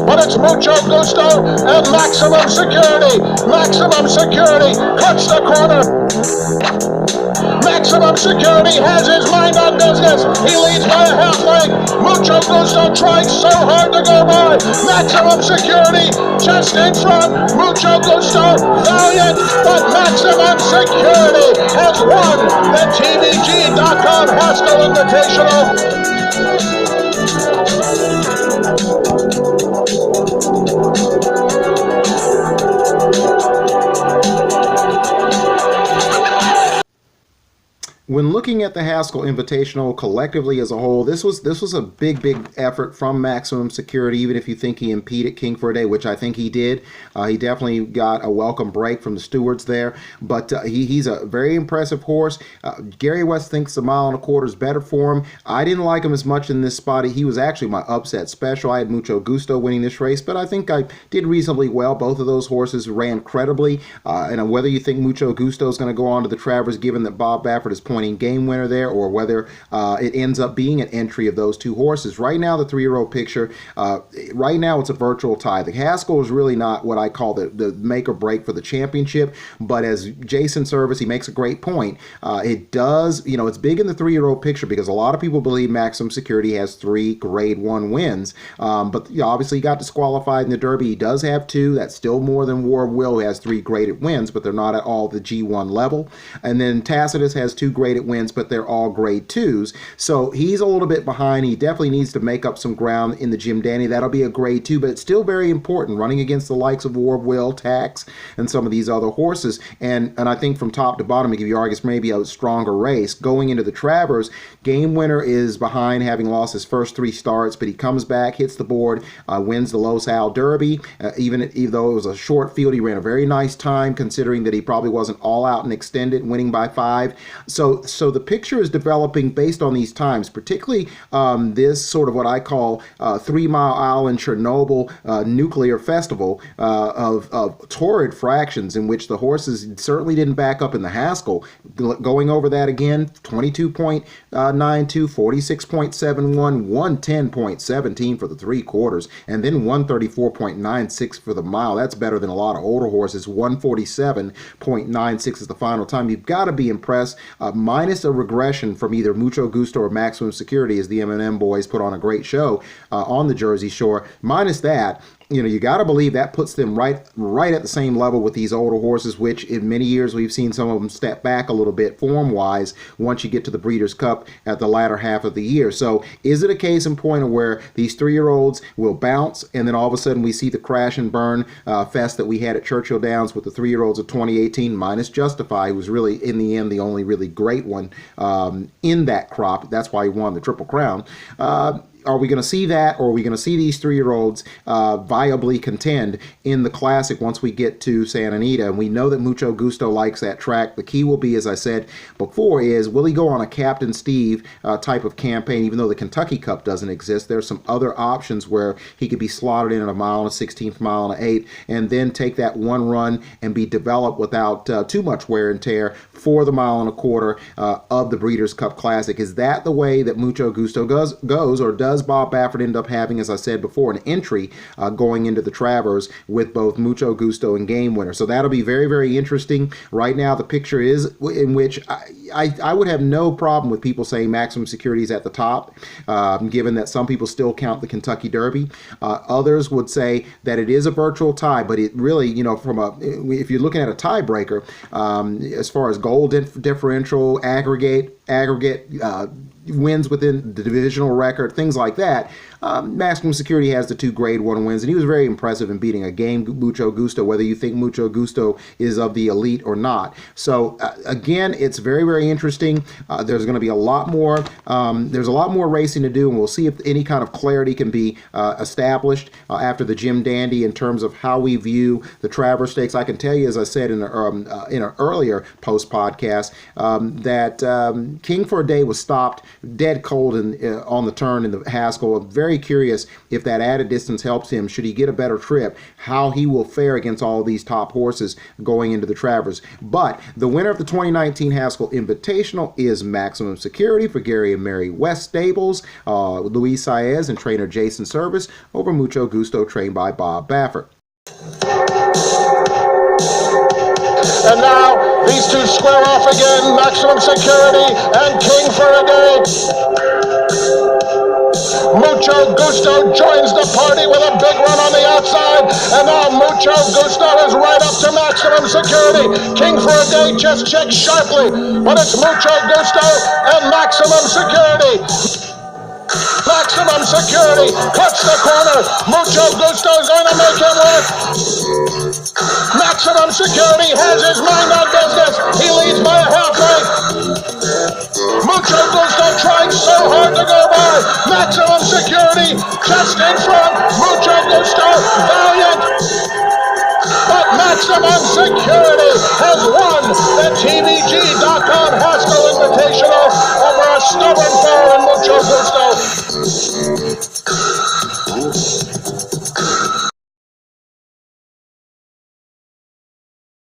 but it's Mucho Gusto and Maximum Security. Maximum Security cuts the corner. Maximum Security has his mind on business. He leads by a half length. Mucho Gusto trying so hard to go by. Maximum Security just in front. Mucho Gusto valiant, but Maximum Security has won the TVG.com Haskell Invitational. When looking at the Haskell Invitational collectively as a whole, this was a big effort from Maximum Security. Even if you think he impeded King for a Day, which I think he did, he definitely got a welcome break from the stewards there. But he's a very impressive horse. Gary West thinks the 1.25 miles is better for him. I didn't like him as much in this spot. He was actually my upset special. I had Mucho Gusto winning this race, but I think I did reasonably well. Both of those horses ran credibly. And whether you think Mucho Gusto is going to go on to the Travers, given that Bob Baffert is pointing game winner there, or whether it ends up being an entry of those two horses. Right now, the 3-year-old picture, right now it's a virtual tie. The Haskell is really not what I call the make or break for the championship, but as Jason Service, he makes a great point. It does, it's big in the 3-year-old picture because a lot of people believe Maximum Security has 3 Grade 1 wins, but obviously he got disqualified in the Derby. He does have 2. That's still more than War of Will, who has 3 graded wins, but they're not at all the G1 level. And then Tacitus has 2 graded wins, but they're all grade 2s. So he's a little bit behind. He definitely needs to make up some ground in the Jim Dandy. That'll be a grade 2, but it's still very important, running against the likes of War of Will, Tax, and some of these other horses. And I think from top to bottom, if you argue maybe a stronger race. Going into the Travers, Game Winner is behind, having lost his first 3 starts, but he comes back, hits the board, wins the Los Al Derby. Even though it was a short field, he ran a very nice time, considering that he probably wasn't all out and extended, winning by 5. So the picture is developing based on these times, particularly this sort of what I call 3 Mile Island Chernobyl nuclear festival of torrid fractions, in which the horses certainly didn't back up in the Haskell. Going over that again, 22.92, 46.71, 110.17 for the 3/4, and then 134.96 for the mile. That's better than a lot of older horses. 147.96 is the final time. You've got to be impressed. Minus a regression from either Mucho Gusto or Maximum Security, as the M&M boys put on a great show on the Jersey Shore. Minus that, you got to believe that puts them right at the same level with these older horses, which in many years we've seen some of them step back a little bit form-wise once you get to the Breeders' Cup at the latter half of the year. So is it a case in point of where these 3-year-olds will bounce, and then all of a sudden we see the crash and burn fest that we had at Churchill Downs with the 3-year-olds of 2018, minus Justify, who was really, in the end, the only really great one in that crop. That's why he won the Triple Crown. Are we going to see that, or are we going to see these 3-year-olds viably contend in the Classic once we get to Santa Anita? And we know that Mucho Gusto likes that track. The key will be, as I said before, is will he go on a Captain Steve type of campaign? Even though the Kentucky Cup doesn't exist, there's some other options where he could be slotted in at 1 mile and a 16th mile and an 8, and then take that one run and be developed without too much wear and tear for the 1.25 miles of the Breeders' Cup Classic. Is that the way that Mucho Gusto goes, or does Bob Baffert end up having, as I said before, an entry going into the Travers with both Mucho Gusto and Game Winner? So that'll be very, very interesting. Right now, the picture is in which I would have no problem with people saying Maximum Security is at the top, given that some people still count the Kentucky Derby. Others would say that it is a virtual tie, but it really, if you're looking at a tiebreaker, as far as goal differential, aggregate wins within the divisional record, things like that, Maximum Security has the 2 Grade 1 wins, and he was very impressive in beating a game Mucho Gusto, whether you think Mucho Gusto is of the elite or not. So again, it's very, very interesting. There's going to be a lot more. There's a lot more racing to do, and we'll see if any kind of clarity can be established after the Jim Dandy in terms of how we view the Travers Stakes. I can tell you, as I said in an earlier post podcast, that King for a Day was stopped dead cold on the turn in the Haskell. I'm very curious if that added distance helps him. Should he get a better trip, how he will fare against all these top horses going into the Travers. But the winner of the 2019 Haskell Invitational is Maximum Security for Gary and Mary West Stables, Luis Saez and trainer Jason Service over Mucho Gusto, trained by Bob Baffert. And now these two square off again, Maximum Security and King for a Day. Mucho Gusto joins the party with a big run on the outside, and now Mucho Gusto is right up to Maximum Security. King for a Day just checks sharply, but it's Mucho Gusto and Maximum Security. Maximum Security cuts the corner. Mucho Gusto is going to make him work. Maximum Security has his mind on business. He leads by a half length. Mucho Gusto trying so hard to go by. Maximum Security just in front. Mucho Gusto valiant. But Maximum Security has won the TVG.com Haskell Invitational over a stubborn foe in Mucho Gusto.